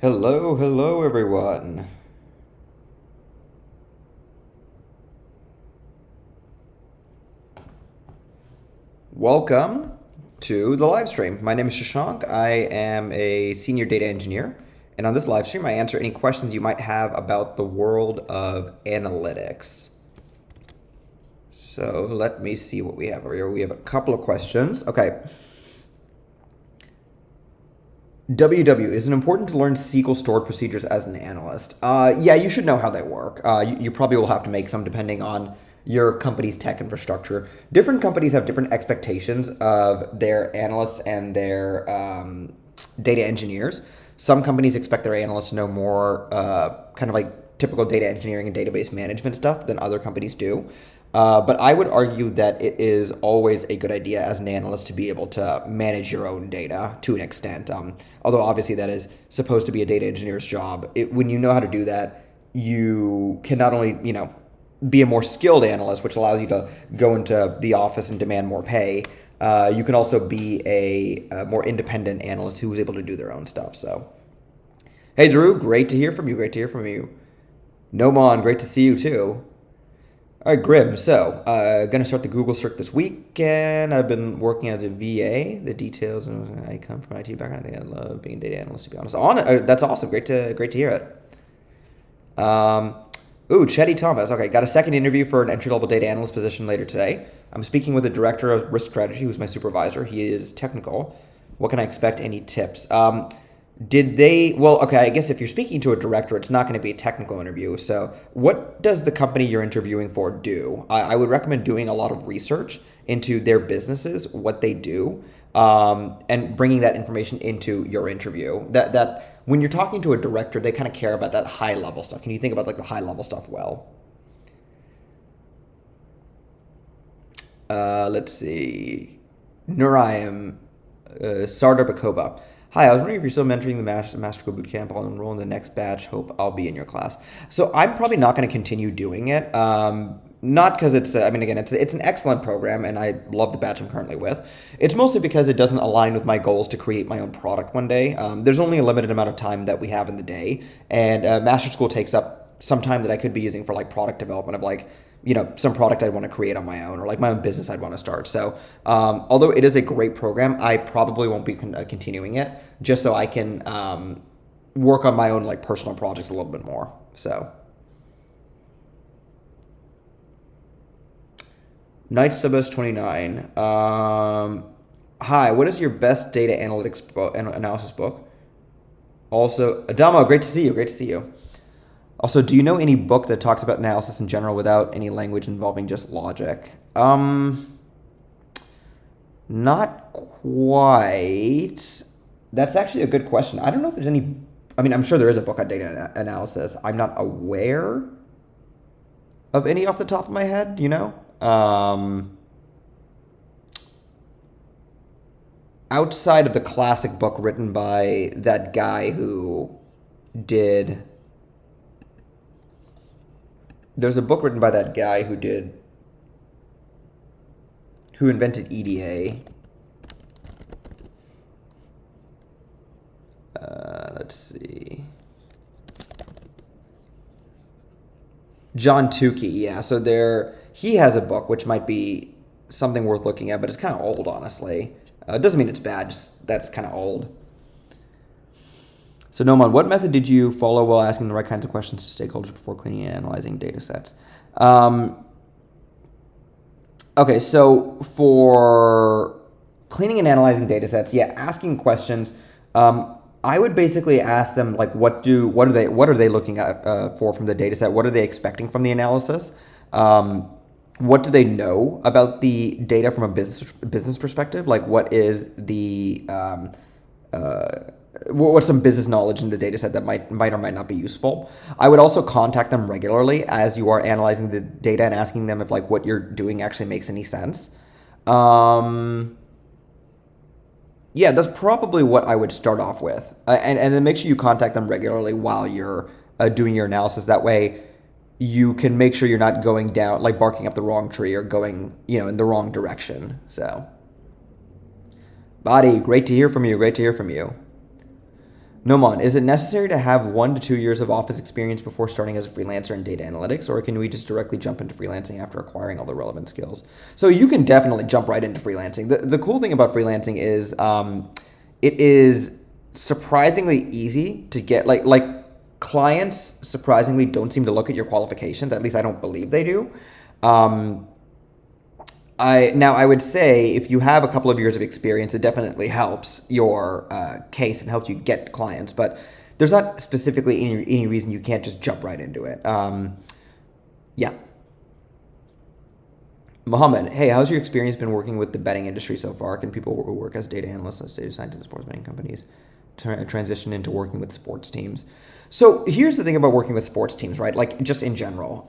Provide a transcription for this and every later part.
Hello, hello everyone. Welcome to the live stream. My name is Shashank. I am a senior data engineer, and on this live stream, I answer any questions you might have about the world of analytics. So let me see what we have over here. We have a couple of questions. Okay. WW, is it important to learn SQL stored procedures as an analyst? Yeah, you should know how they work. You probably will have to make some depending on your company's tech infrastructure. Different companies have different expectations of their analysts and their data engineers. Some companies expect their analysts to know more kind of like typical data engineering and database management stuff than other companies do. But I would argue that it is always a good idea as an analyst to be able to manage your own data to an extent. Although obviously that is supposed to be a data engineer's job. When you know how to do that, you can not only, be a more skilled analyst, which allows you to go into the office and demand more pay. You can also be a more independent analyst who is able to do their own stuff. So, hey Drew, great to hear from you. Great to hear from you. Nomon, great to see you too. All right, Grim. So, gonna start the Google search this weekend. I've been working as a VA. The details. I come from an IT background. I think I love being a data analyst. To be honest, that's awesome. Great to hear it. Chetty Thomas. Okay, got a second interview for an entry level data analyst position later today. I'm speaking with the director of risk strategy, who's my supervisor. He is technical. What can I expect? Any tips? Okay, I guess if you're speaking to a director, it's not going to be a technical interview. So, what does the company you're interviewing for do? I would recommend doing a lot of research into their businesses, what they do, and bringing that information into your interview. That when you're talking to a director, they kind of care about that high level stuff. Can you think about like the high level stuff well? Let's see. Nurayam Sardar Bakova. Hi, I was wondering if you're still mentoring the Master School Bootcamp. I'll enroll in the next batch. Hope I'll be in your class. So I'm probably not going to continue doing it. Not because again, it's an excellent program, and I love the batch I'm currently with. It's mostly because it doesn't align with my goals to create my own product one day. There's only a limited amount of time that we have in the day, and Master School takes up some time that I could be using for like product development of like some product I'd want to create on my own or like my own business I'd want to start. So although it is a great program, I probably won't be continuing it just so I can work on my own like personal projects a little bit more. So Night Subus 29. Hi, what is your best data analytics analysis book? Also, Adamo, great to see you. Great to see you. Also, do you know any book that talks about analysis in general without any language involving just logic? Not quite. That's actually a good question. I don't know if there's any. I mean, I'm sure there is a book on data analysis. I'm not aware of any off the top of my head. Outside of the classic book written by that guy who did. There's a book written by that guy who invented EDA. Let's see. John Tukey, yeah. So he has a book which might be something worth looking at, but it's kind of old, honestly. It doesn't mean it's bad, just that it's kind of old. So Noman, what method did you follow while asking the right kinds of questions to stakeholders before cleaning and analyzing data sets? Okay, so for cleaning and analyzing data sets, yeah, asking questions. I would basically ask them like, what are they looking at for from the data set? What are they expecting from the analysis? What do they know about the data from a business perspective? Like, what is the what's some business knowledge in the data set that might or might not be useful? I would also contact them regularly as you are analyzing the data and asking them if like what you're doing actually makes any sense. Yeah, that's probably what I would start off with. And then make sure you contact them regularly while you're doing your analysis. That way you can make sure you're not going down, like barking up the wrong tree or going, in the wrong direction. So, Body, great to hear from you. Great to hear from you. Noman, is it necessary to have 1 to 2 years of office experience before starting as a freelancer in data analytics, or can we just directly jump into freelancing after acquiring all the relevant skills? So you can definitely jump right into freelancing. The cool thing about freelancing is it is surprisingly easy to get. Like clients surprisingly don't seem to look at your qualifications. At least I don't believe they do. Um, I would say if you have a couple of years of experience, it definitely helps your case and helps you get clients. But there's not specifically any reason you can't just jump right into it. Yeah. Mohammed, hey, how's your experience been working with the betting industry so far? Can people who work as data analysts, as data scientists, sports betting companies transition into working with sports teams? So here's the thing about working with sports teams, right? Like just in general.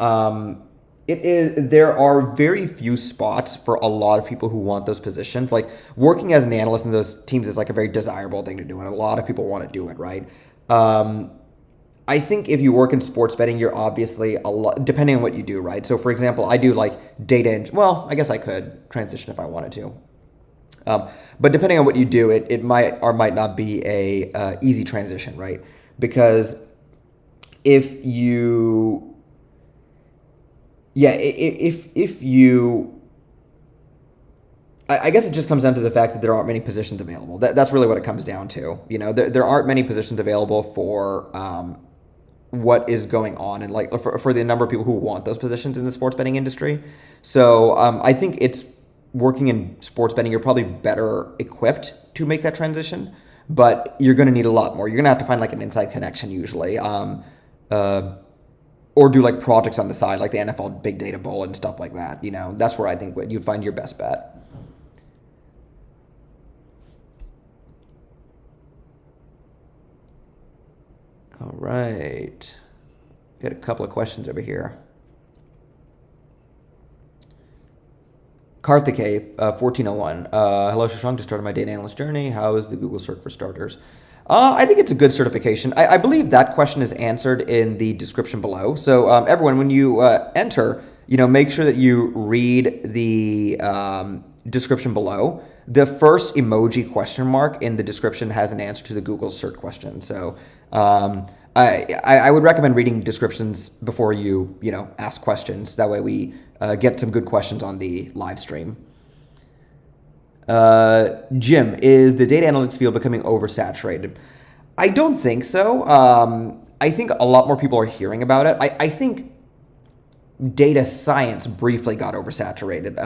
There are very few spots for a lot of people who want those positions. Like working as an analyst in those teams is like a very desirable thing to do, and a lot of people want to do it, right? I think if you work in sports betting, you're obviously a lot, depending on what you do, right? So for example, I do like well, I guess I could transition if I wanted to. But depending on what you do, it might or might not be a easy transition, right? Because if you if you, I guess it just comes down to the fact that there aren't many positions available. That's really what it comes down to. You know, there aren't many positions available for what is going on, and like for the number of people who want those positions in the sports betting industry. So I think it's working in sports betting, you're probably better equipped to make that transition, but you're going to need a lot more. You're going to have to find like an inside connection usually. Or do like projects on the side, like the NFL Big Data Bowl and stuff like that. You know, that's where I think you'd find your best bet. All right. Got a couple of questions over here. Karthikeya, 1401. Hello, Shashank. Just started my data analyst journey. How is the Google search for starters? I think it's a good certification. I believe that question is answered in the description below. So everyone, when you enter, make sure that you read the description below. The first emoji question mark in the description has an answer to the Google search question. So I would recommend reading descriptions before you ask questions. That way we get some good questions on the live stream. Jim, is the data analytics field becoming oversaturated? I don't think so. I think a lot more people are hearing about it. I think data science briefly got oversaturated,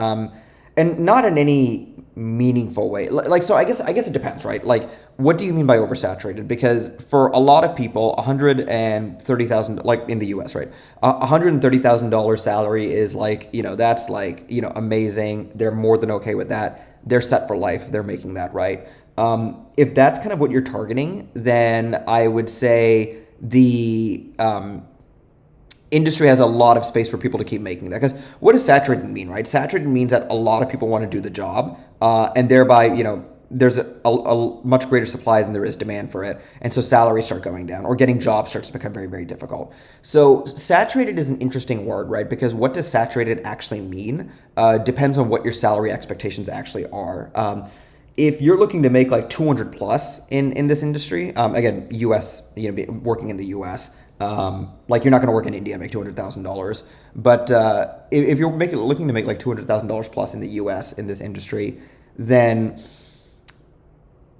and not in any meaningful way. So I guess it depends, right? Like, what do you mean by oversaturated? Because for a lot of people, $130,000, like in the U.S., right? $130,000 salary is like, that's like, amazing. They're more than okay with that. They're set for life if they're making that, right? If that's kind of what you're targeting, then I would say the industry has a lot of space for people to keep making that. Because what does saturated mean, right? Saturated means that a lot of people want to do the job, and thereby, there's a much greater supply than there is demand for it. And so salaries start going down, or getting jobs starts to become very, very difficult. So saturated is an interesting word, right? Because what does saturated actually mean? Depends on what your salary expectations actually are. If you're looking to make like 200 plus in this industry, again, US, working in the US, like you're not going to work in India and make $200,000. But if you're looking to make like $200,000 plus in the US in this industry, then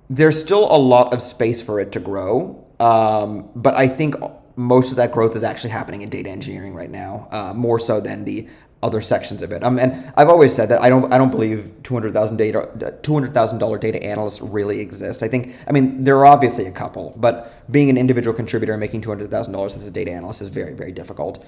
there's still a lot of space for it to grow. But I think most of that growth is actually happening in data engineering right now, more so than the other sections of it. And I've always said that I don't believe $200,000 data analysts really exist. I mean, there are obviously a couple, but being an individual contributor and making $200,000 as a data analyst is very, very difficult.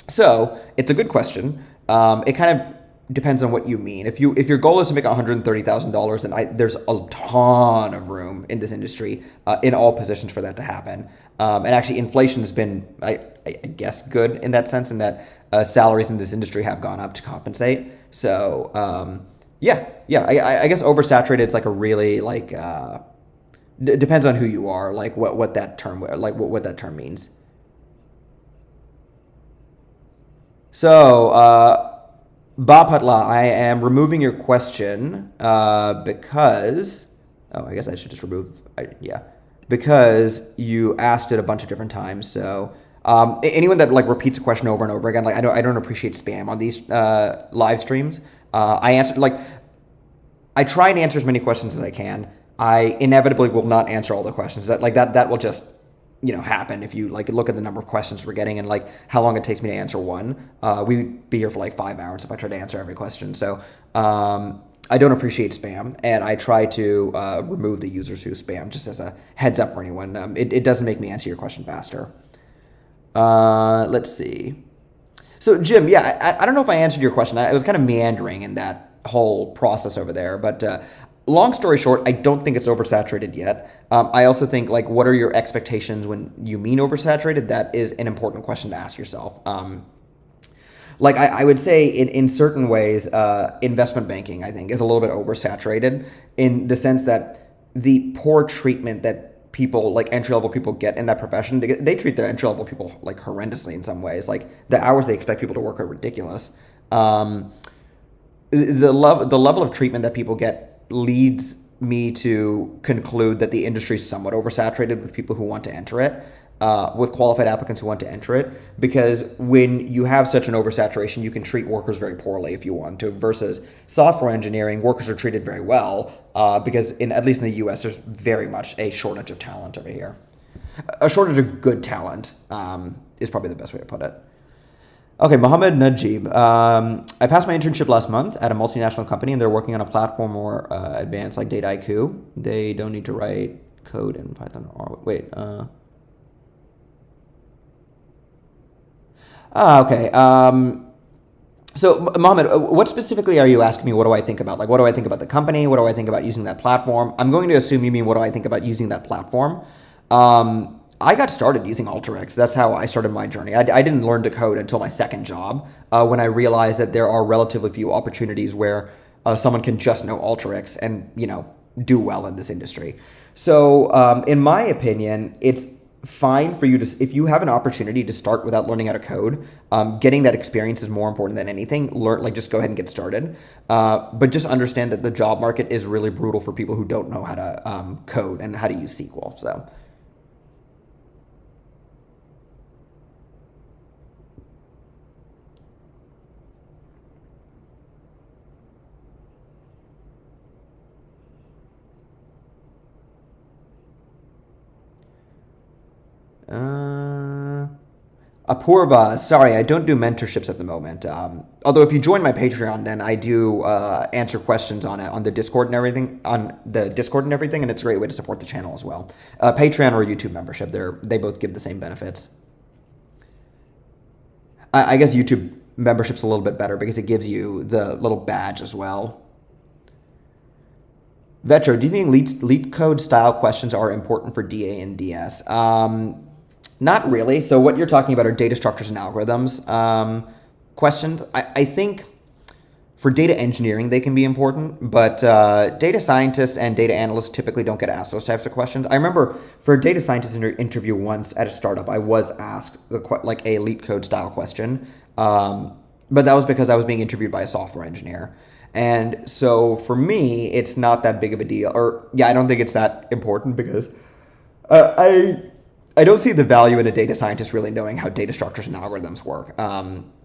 So it's a good question. It kind of depends on what you mean. If your goal is to make $130,000, then there's a ton of room in this industry in all positions for that to happen. And actually, inflation has been, I guess, good in that sense, in that salaries in this industry have gone up to compensate. So I guess oversaturated. It's like a really like depends on who you are, like what that term what that term means. So. Bapatla, I am removing your question because... Oh, I guess I should just remove... Yeah. because you asked it a bunch of different times. So anyone that like repeats a question over and over again, like I don't appreciate spam on these live streams. I answer like I try and answer as many questions as I can. I inevitably will not answer all the questions. That will just happen if you like look at the number of questions we're getting and like how long it takes me to answer one. We'd be here for like 5 hours if I tried to answer every question. So I don't appreciate spam, and I try to remove the users who spam, just as a heads up for anyone. It doesn't make me answer your question faster. Let's see. So Jim, yeah, I don't know if I answered your question. I was kind of meandering in that whole process over there, but long story short, I don't think it's oversaturated yet. I also think like, what are your expectations when you mean oversaturated? That is an important question to ask yourself. Like I would say in certain ways, investment banking, I think, is a little bit oversaturated in the sense that the poor treatment that people, like entry-level people, get in that profession, they treat the entry-level people like horrendously in some ways. Like the hours they expect people to work are ridiculous. The level of treatment that people get leads me to conclude that the industry is somewhat oversaturated with people who want to enter it. With qualified applicants who want to enter it, because when you have such an oversaturation, you can treat workers very poorly if you want to, versus software engineering, workers are treated very well, because at least in the US, there's very much a shortage of talent over here. A shortage of good talent is probably the best way to put it. Okay, Mohammed Najib. I passed my internship last month at a multinational company, and they're working on a platform more advanced like Data IQ. They don't need to write code in Python or okay. So, Mohammed, what specifically are you asking me? What do I think about? Like, what do I think about the company? What do I think about using that platform? I'm going to assume you mean what do I think about using that platform? I got started using Alteryx. That's how I started my journey. I didn't learn to code until my second job when I realized that there are relatively few opportunities where someone can just know Alteryx and, do well in this industry. So, in my opinion, it's fine for you to, if you have an opportunity to start without learning how to code, getting that experience is more important than anything. Just go ahead and get started. But just understand that the job market is really brutal for people who don't know how to code and how to use SQL. So. Apurva, sorry, I don't do mentorships at the moment. Although if you join my Patreon, then I do answer questions on the Discord and everything, and it's a great way to support the channel as well. Patreon or YouTube membership, they both give the same benefits. I guess YouTube membership's a little bit better because it gives you the little badge as well. Vetro, do you think lead code style questions are important for DA and DS? Not really. So what you're talking about are data structures and algorithms questions. I think for data engineering, they can be important, but data scientists and data analysts typically don't get asked those types of questions. I remember for a data scientist interview once at a startup, I was asked like a lead code style question, but that was because I was being interviewed by a software engineer. And so for me, it's not that big of a deal. I don't think it's that important because I don't see the value in a data scientist really knowing how data structures and algorithms work.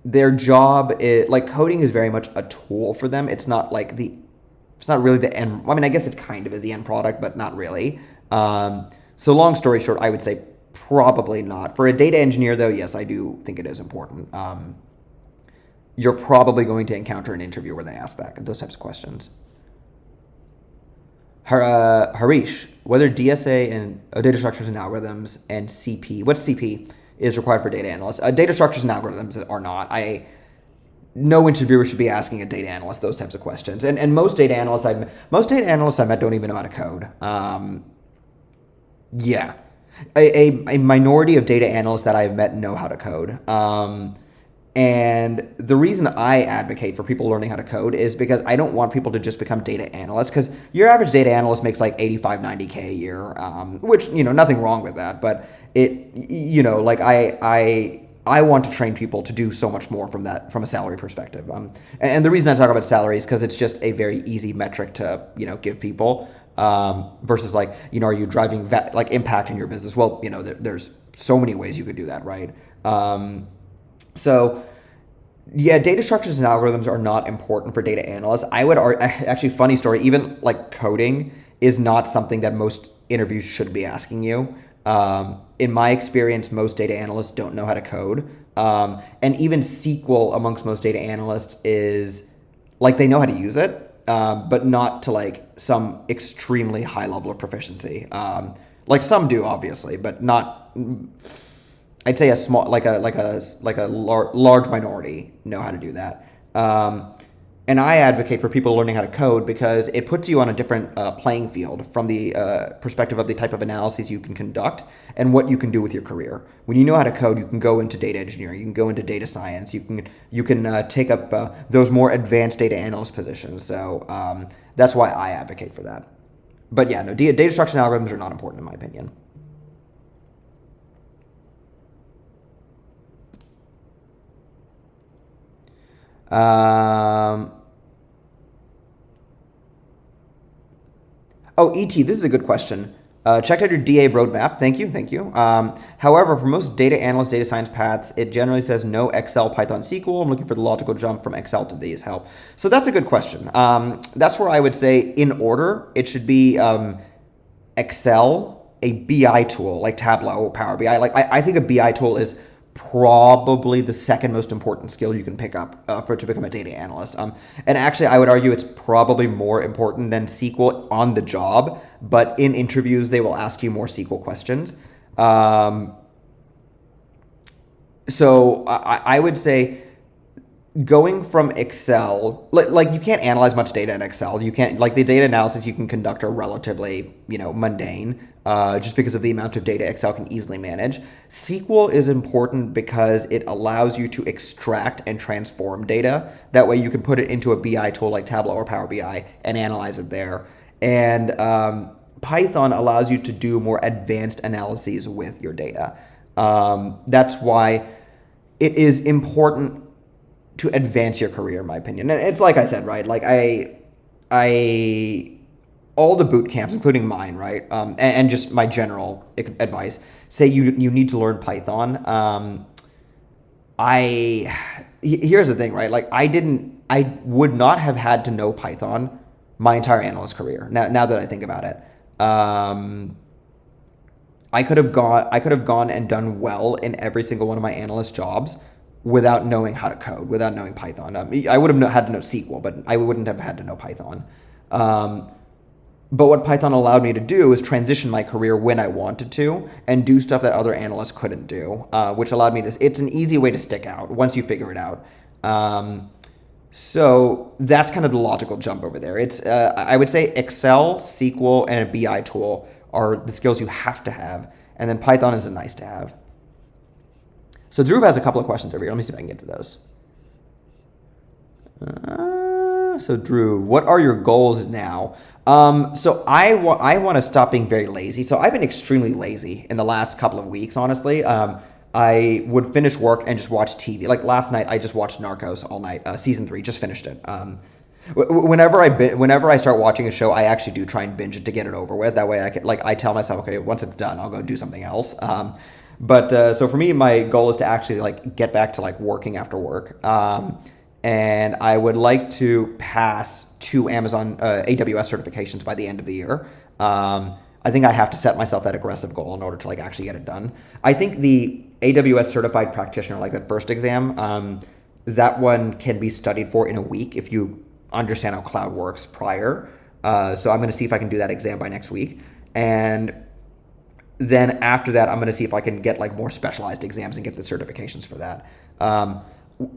Their job is like coding is very much a tool for them. It's not really the end. I mean, I guess it kind of is the end product, but not really. So long story short, I would say probably not. For a data engineer though, yes, I do think it is important. You're probably going to encounter an interview where they ask those types of questions. Harish, whether DSA and data structures and algorithms and CP, what's CP, is required for data analysts. Data structures and algorithms are not. No interviewer should be asking a data analyst those types of questions. And most data analysts I met don't even know how to code. Yeah. A minority of data analysts that I've met know how to code. And the reason I advocate for people learning how to code is because I don't want people to just become data analysts, because your average data analyst makes like 85, 90K a year, which, nothing wrong with that. But I want to train people to do so much more from a salary perspective. And the reason I talk about salary is because it's just a very easy metric to, give people. versus like, are you driving like impact in your business? Well, there's so many ways you could do that, right? So yeah, data structures and algorithms are not important for data analysts. I would actually, funny story, even like coding is not something that most interviews should be asking you. In my experience, most data analysts don't know how to code. And even SQL amongst most data analysts is like they know how to use it, but not to like some extremely high level of proficiency. Like some do, obviously, but not. I'd say a small, like a large minority know how to do that. And I advocate for people learning how to code because it puts you on a different playing field from the perspective of the type of analyses you can conduct and what you can do with your career. When you know how to code, you can go into data engineering, you can go into data science, you can take up those more advanced data analyst positions. So that's why I advocate for that. But yeah, no, data structures and algorithms are not important in my opinion. ET, this is a good question. Checked out your DA roadmap. Thank you, thank you. However, for most data analyst, data science paths, it generally says no Excel, Python, SQL. I'm looking for the logical jump from Excel to these help. So that's a good question. That's where I would say in order, it should be Excel, a BI tool like Tableau, Power BI. Like I think a BI tool is probably the second most important skill you can pick up to become a data analyst. And actually, I would argue it's probably more important than SQL on the job, but in interviews, they will ask you more SQL questions. So I would say going from Excel, like you can't analyze much data in Excel. You can't, like the data analysis you can conduct are relatively, mundane, just because of the amount of data Excel can easily manage. SQL is important because it allows you to extract and transform data. That way you can put it into a BI tool like Tableau or Power BI and analyze it there. And Python allows you to do more advanced analyses with your data. That's why it is important to advance your career, in my opinion. And it's like I said, right? Like all the boot camps, including mine, right? And just my general advice, say you need to learn Python. Here's the thing, right? Like I would not have had to know Python my entire analyst career. Now that I think about it, I could have gone and done well in every single one of my analyst jobs without knowing how to code, without knowing Python. I would have had to know SQL, but I wouldn't have had to know Python. But what Python allowed me to do is transition my career when I wanted to and do stuff that other analysts couldn't do, which allowed me this. It's an easy way to stick out once you figure it out. So that's kind of the logical jump over there. It's I would say Excel, SQL, and a BI tool are the skills you have to have, and then Python is a nice to have. So Dhruv has a couple of questions over here. Let me see if I can get to those. So Dhruv, what are your goals now? So I want to stop being very lazy. So I've been extremely lazy in the last couple of weeks, honestly. I would finish work and just watch TV. Like last night, I just watched Narcos all night. Season 3, just finished it. Whenever I start watching a show, I actually do try and binge it to get it over with. That way, I tell myself, okay, once it's done, I'll go do something else. But so for me, my goal is to actually like get back to like working after work. And I would like to pass 2 Amazon AWS certifications by the end of the year. I think I have to set myself that aggressive goal in order to like actually get it done. I think the AWS certified practitioner, like that first exam, that one can be studied for in a week if you understand how cloud works prior. So I'm going to see if I can do that exam by next week. And then after that, I'm going to see if I can get like more specialized exams and get the certifications for that.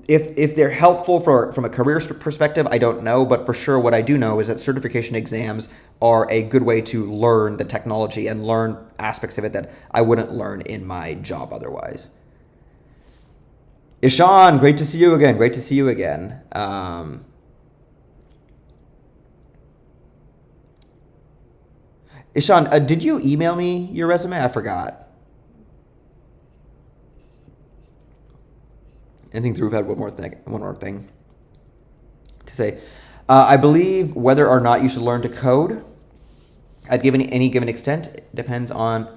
If they're helpful from a career perspective, I don't know, but for sure what I do know is that certification exams are a good way to learn the technology and learn aspects of it that I wouldn't learn in my job otherwise. Ishan, great to see you again. Great to see you again. Ishan, did you email me your resume? I forgot. I think Dhruv had one more thing to say. I believe whether or not you should learn to code. At any given extent, it depends on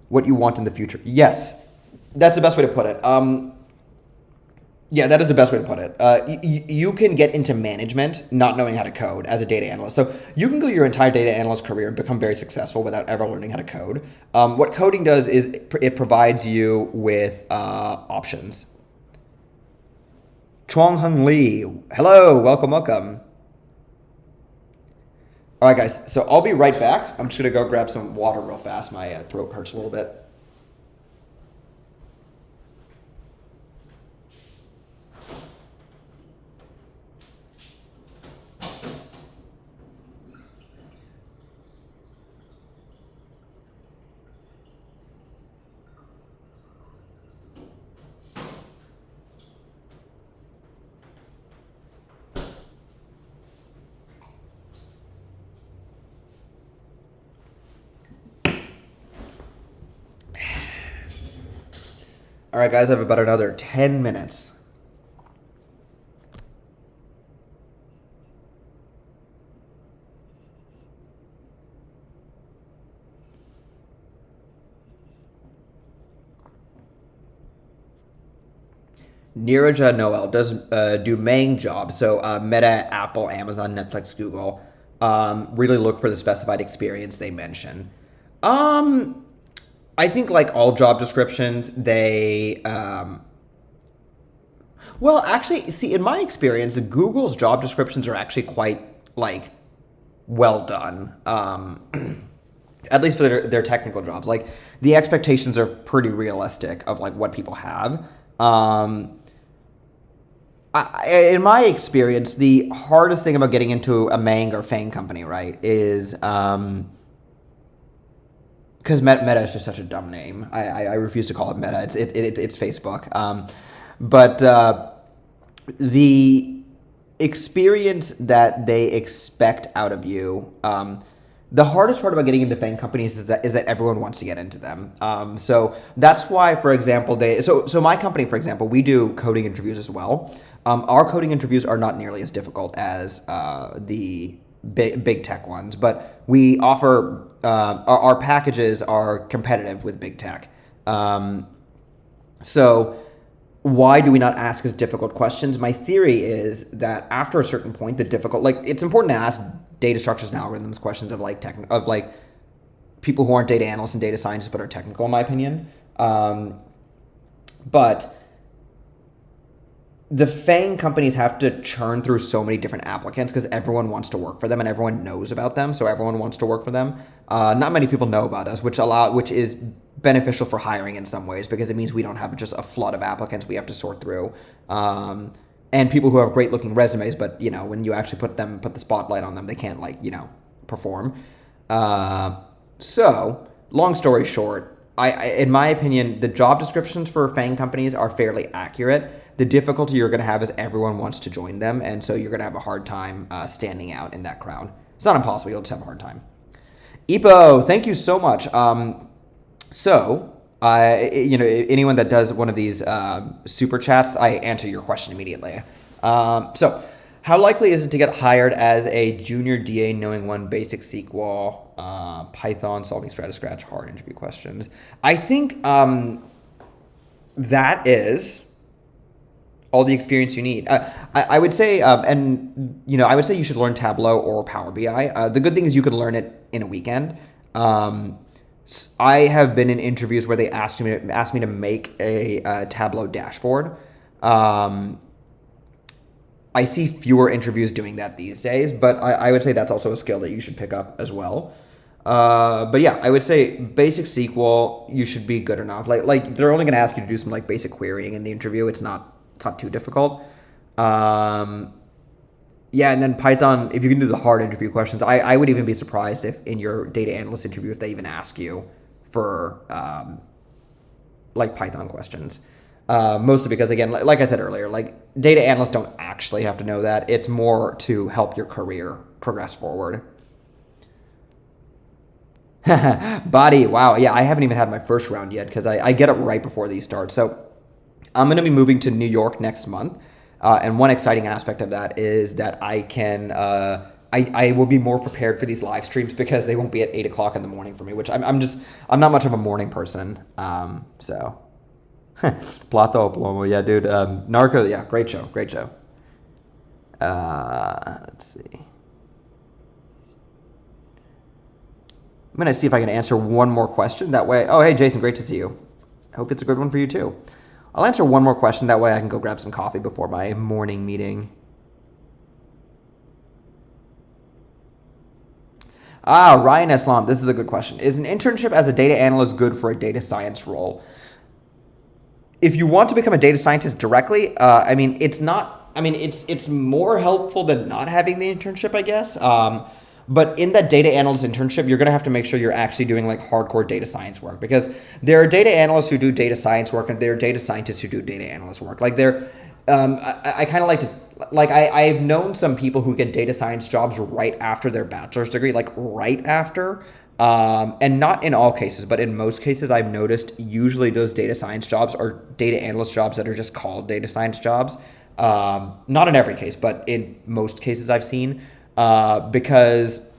what you want in the future. Yes, that's the best way to put it. Yeah, that is the best way to put it. You can get into management not knowing how to code as a data analyst. So you can go your entire data analyst career and become very successful without ever learning how to code. What coding does is it provides you with options. Chuang Hung Lee, hello, welcome. All right, guys, so I'll be right back. I'm just going to go grab some water real fast. My throat hurts a little bit. All right, guys, I have about another 10 minutes. Neeraj Noel does do Mang jobs. So Meta, Apple, Amazon, Netflix, Google really look for the specified experience they mention. I think like all job descriptions, they well, actually, see, in my experience, Google's job descriptions are actually quite like well done. At least for their technical jobs, like the expectations are pretty realistic of like what people have. In my experience, the hardest thing about getting into a Mang or Fang company, right, is because Meta is just such a dumb name. I refuse to call it Meta. It's Facebook. But the experience that they expect out of you. The hardest part about getting into Fang companies is that everyone wants to get into them. So that's why, for example, so my company, for example, we do coding interviews as well. Our coding interviews are not nearly as difficult as the big tech ones, but we offer our packages are competitive with big tech. So why do we not ask as difficult questions? My theory is that after a certain point, it's important to ask data structures and algorithms questions of people who aren't data analysts and data scientists but are technical, in my opinion. But the Fang companies have to churn through so many different applicants because everyone wants to work for them and everyone knows about them, so everyone wants to work for them. Not many people know about us, which is beneficial for hiring in some ways because it means we don't have just a flood of applicants we have to sort through. And people who have great looking resumes, but when you actually put the spotlight on them, they can't perform. So long story short, in my opinion, the job descriptions for Fang companies are fairly accurate. The difficulty you're going to have is everyone wants to join them, and so you're going to have a hard time standing out in that crowd. It's not impossible. You'll just have a hard time. Ipo, thank you so much. Anyone that does one of these super chats, I answer your question immediately. So how likely is it to get hired as a junior DA knowing one basic SQL, Python, solving scratch, hard interview questions? I think that is all the experience you need. I would say, I would say you should learn Tableau or Power BI. The good thing is you can learn it in a weekend. I have been in interviews where they asked me to make a Tableau dashboard. I see fewer interviews doing that these days, but I would say that's also a skill that you should pick up as well. But yeah, I would say basic SQL, you should be good enough. Like they're only going to ask you to do some basic querying in the interview. It's not too difficult. Yeah, and then Python, if you can do the hard interview questions, I would even be surprised if in your data analyst interview, if they even ask you for Python questions. Mostly because, again, like I said earlier, data analysts don't actually have to know that. It's more to help your career progress forward. Body, wow. Yeah, I haven't even had my first round yet because I get it right before these start. So I'm going to be moving to New York next month. And one exciting aspect of that is that I I will be more prepared for these live streams because they won't be at 8 o'clock in the morning for me, which I'm not much of a morning person. So Plato Plomo, yeah, dude. Narco, yeah, great show. Let's see. I'm going to see if I can answer one more question. That way, oh, hey, Jason, great to see you. I hope it's a good one for you too. I'll answer one more question. That way I can go grab some coffee before my morning meeting. Ryan Islam, this is a good question. Is an internship as a data analyst good for a data science role? If you want to become a data scientist directly, it's more helpful than not having the internship, I guess. But in that data analyst internship, you're going to have to make sure you're actually doing like hardcore data science work, because there are data analysts who do data science work and there are data scientists who do data analyst work. Like I kind of like to, like I've known some people who get data science jobs right after their bachelor's degree, like right after. And not in all cases, but in most cases, I've noticed usually those data science jobs are data analyst jobs that are just called data science jobs. Not in every case, but in most cases I've seen. Because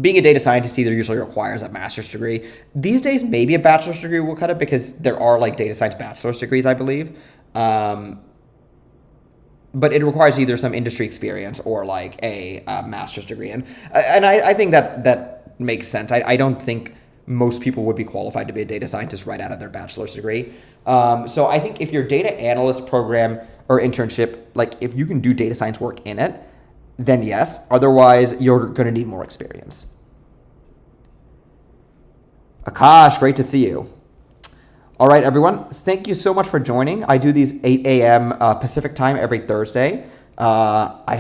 being a data scientist either usually requires a master's degree. These days, maybe a bachelor's degree will cut it because there are like data science bachelor's degrees, I believe. But it requires either some industry experience or like a master's degree. And I think that makes sense. I don't think most people would be qualified to be a data scientist right out of their bachelor's degree. So I think if your data analyst program or internship, like if you can do data science work in it, then yes. Otherwise, you're going to need more experience. Akash, great to see you. All right, everyone. Thank you so much for joining. I do these 8 a.m. Pacific time every Thursday. I